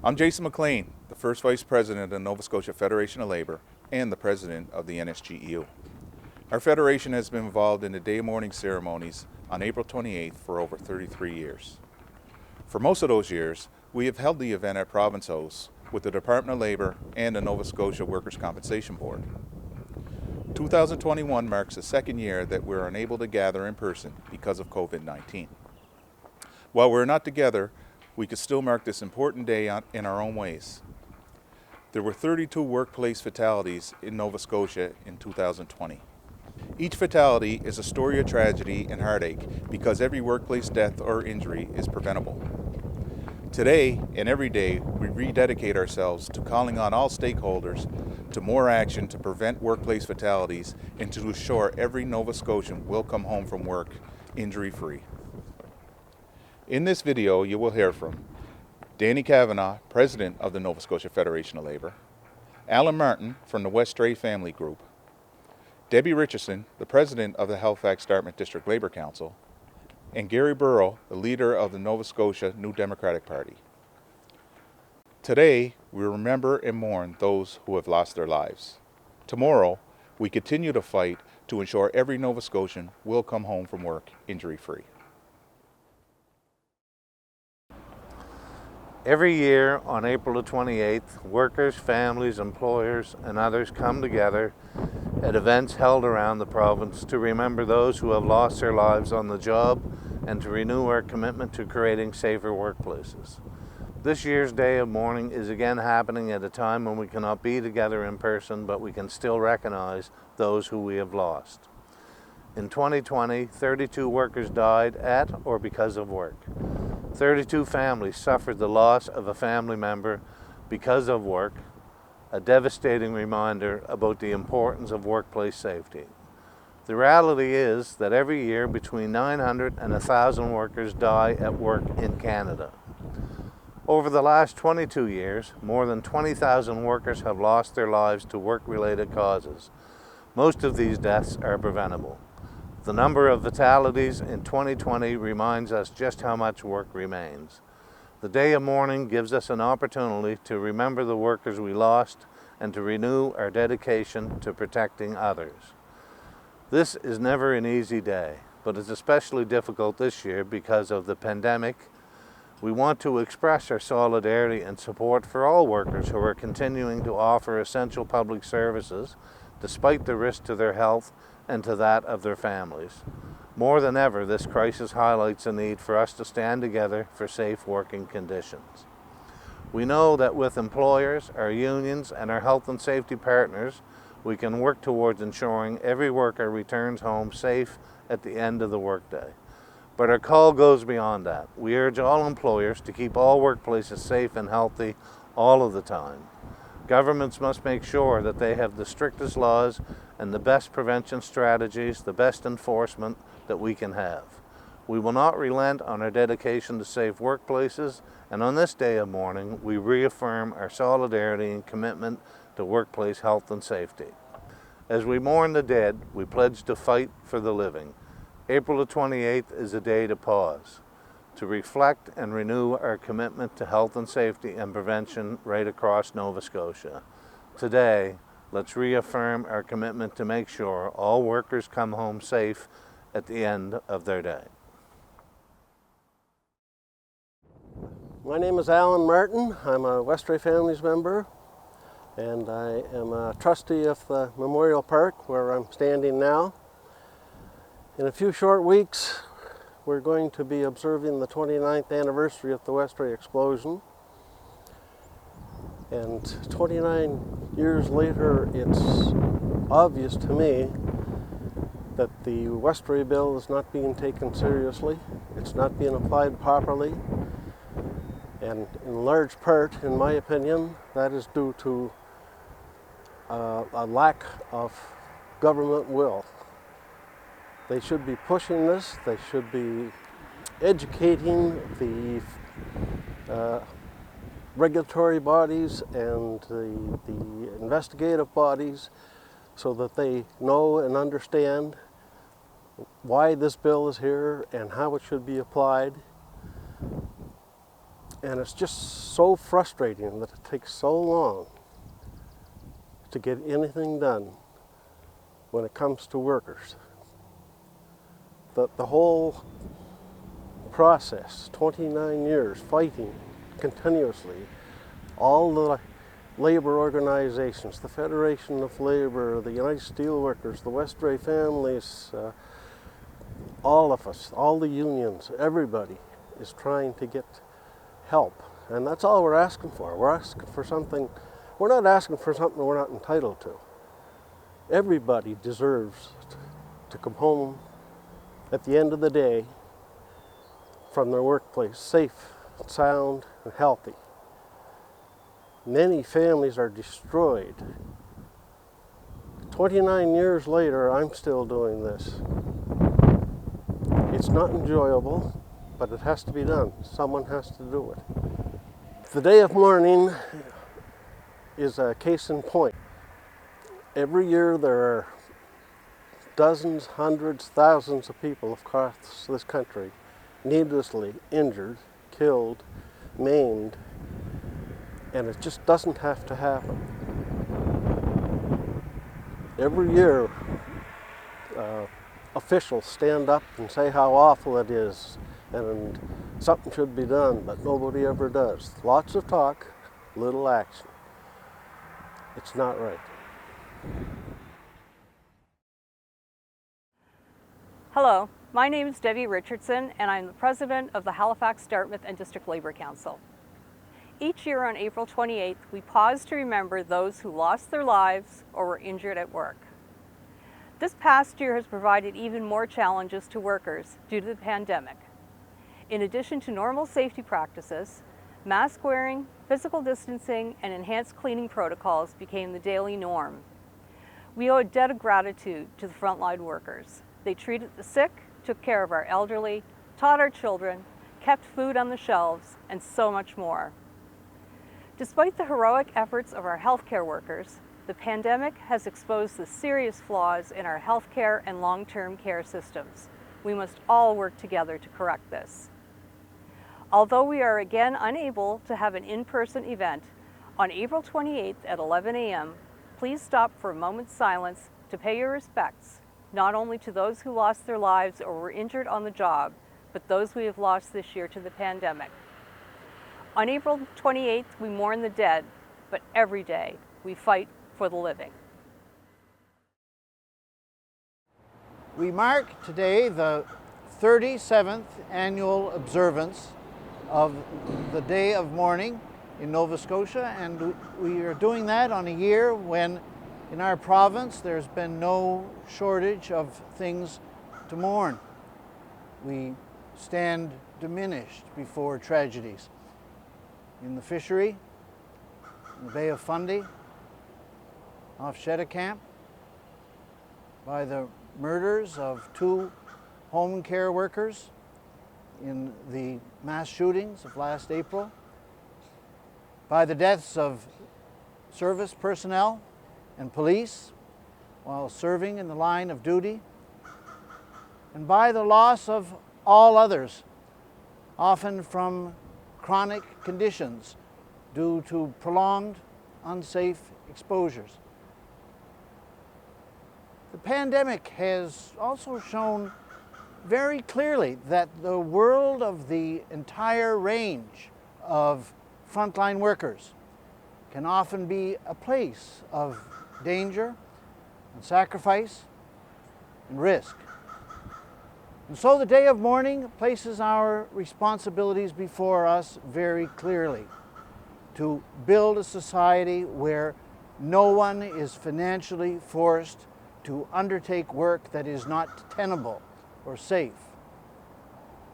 I'm Jason McLean, the first Vice President of the Nova Scotia Federation of Labour and the President of the NSGEU. Our federation has been involved in the Day of Mourning ceremonies on April 28th for over 33 years. For most of those years, we have held the event at Province House with the Department of Labour and the Nova Scotia Workers' Compensation Board. 2021 marks the second year that we're unable to gather in person because of COVID-19. While we're not together, we could still mark this important day in our own ways. There were 32 workplace fatalities in Nova Scotia in 2020. Each fatality is a story of tragedy and heartache because every workplace death or injury is preventable. Today and every day, we rededicate ourselves to calling on all stakeholders to more action to prevent workplace fatalities and to ensure every Nova Scotian will come home from work injury-free. In this video, you will hear from Danny Kavanagh, President of the Nova Scotia Federation of Labour, Alan Martin from the West Stray Family Group, Debbie Richardson, the President of the Halifax-Dartmouth District Labour Council, and Gary Burrow, the leader of the Nova Scotia New Democratic Party. Today, we remember and mourn those who have lost their lives. Tomorrow, we continue to fight to ensure every Nova Scotian will come home from work injury-free. Every year on April the 28th, workers, families, employers, and others come together at events held around the province to remember those who have lost their lives on the job and to renew our commitment to creating safer workplaces. This year's Day of Mourning is again happening at a time when we cannot be together in person, but we can still recognize those who we have lost. In 2020, 32 workers died at or because of work. 32 families suffered the loss of a family member because of work, a devastating reminder about the importance of workplace safety. The reality is that every year between 900 and 1,000 workers die at work in Canada. Over the last 22 years, more than 20,000 workers have lost their lives to work-related causes. Most of these deaths are preventable. The number of fatalities in 2020 reminds us just how much work remains. The Day of Mourning gives us an opportunity to remember the workers we lost and to renew our dedication to protecting others. This is never an easy day, but it's especially difficult this year because of the pandemic. We want to express our solidarity and support for all workers who are continuing to offer essential public services despite the risk to their health and to that of their families. More than ever, this crisis highlights a need for us to stand together for safe working conditions. We know that with employers, our unions, and our health and safety partners, we can work towards ensuring every worker returns home safe at the end of the workday. But our call goes beyond that. We urge all employers to keep all workplaces safe and healthy all of the time. Governments must make sure that they have the strictest laws and the best prevention strategies, the best enforcement that we can have. We will not relent on our dedication to safe workplaces, and on this Day of Mourning, we reaffirm our solidarity and commitment to workplace health and safety. As we mourn the dead, we pledge to fight for the living. April the 28th is a day to pause, to reflect and renew our commitment to health and safety and prevention right across Nova Scotia. Today, let's reaffirm our commitment to make sure all workers come home safe at the end of their day. My name is Alan Martin. I'm a West Stray Families member, and I am a trustee of the Memorial Park where I'm standing now. In a few short weeks, we're going to be observing the 29th anniversary of the West Stray explosion. And 29 years later, it's obvious to me that the West Stray bill is not being taken seriously. It's not being applied properly. And in large part, in my opinion, that is due to a lack of government will. They should be pushing this. They should be educating the regulatory bodies and the investigative bodies so that they know and understand why this bill is here and how it should be applied. And it's just so frustrating that it takes so long to get anything done when it comes to workers. The whole process, 29 years fighting continuously, all the labor organizations, the Federation of Labor, the United Steelworkers, the Westray families, all of us, all the unions, everybody is trying to get help. And that's all we're asking for. We're asking for something, we're not asking for something we're not entitled to. Everybody deserves to come home at the end of the day from their workplace safe, sound, and healthy. Many families are destroyed. 29 years later, I'm still doing this. It's not enjoyable, but it has to be done. Someone has to do it. The day of mourning is a case in point. Every year there are dozens, hundreds, thousands of people across this country needlessly injured, killed, maimed, and it just doesn't have to happen. Every year, officials stand up and say how awful it is and something should be done, but nobody ever does. Lots of talk, little action. It's not right. Hello, my name is Debbie Richardson and I'm the president of the Halifax, Dartmouth and District Labor Council. Each year on April 28th, we pause to remember those who lost their lives or were injured at work. This past year has provided even more challenges to workers due to the pandemic. In addition to normal safety practices, mask wearing, physical distancing, and enhanced cleaning protocols became the daily norm. We owe a debt of gratitude to the frontline workers. They treated the sick, took care of our elderly, taught our children, kept food on the shelves, and so much more. Despite the heroic efforts of our healthcare workers, the pandemic has exposed the serious flaws in our healthcare and long-term care systems. We must all work together to correct this. Although we are again unable to have an in-person event, on April 28th at 11 a.m., please stop for a moment's silence to pay your respects, not only to those who lost their lives or were injured on the job, but those we have lost this year to the pandemic. On April 28th, we mourn the dead, but every day we fight for the living. We mark today the 37th annual observance of the Day of Mourning in Nova Scotia, and we are doing that on a year when in our province there's been no shortage of things to mourn. We stand diminished before tragedies in the fishery, in the Bay of Fundy, off Cheticamp, by the murders of 2 home care workers in the mass shootings of last April, by the deaths of service personnel and police while serving in the line of duty, and by the loss of all others, often from chronic conditions due to prolonged, unsafe exposures. The pandemic has also shown very clearly that the world of the entire range of frontline workers can often be a place of danger and sacrifice and risk. And so the Day of Mourning places our responsibilities before us very clearly to build a society where no one is financially forced to undertake work that is not tenable or safe,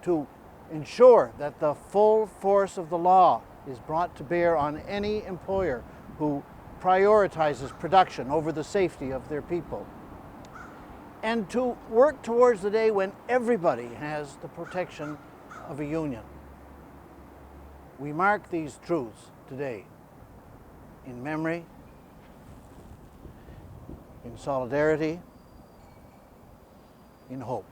to ensure that the full force of the law is brought to bear on any employer who prioritizes production over the safety of their people, and to work towards the day when everybody has the protection of a union. We mark these truths today in memory, in solidarity, in hope.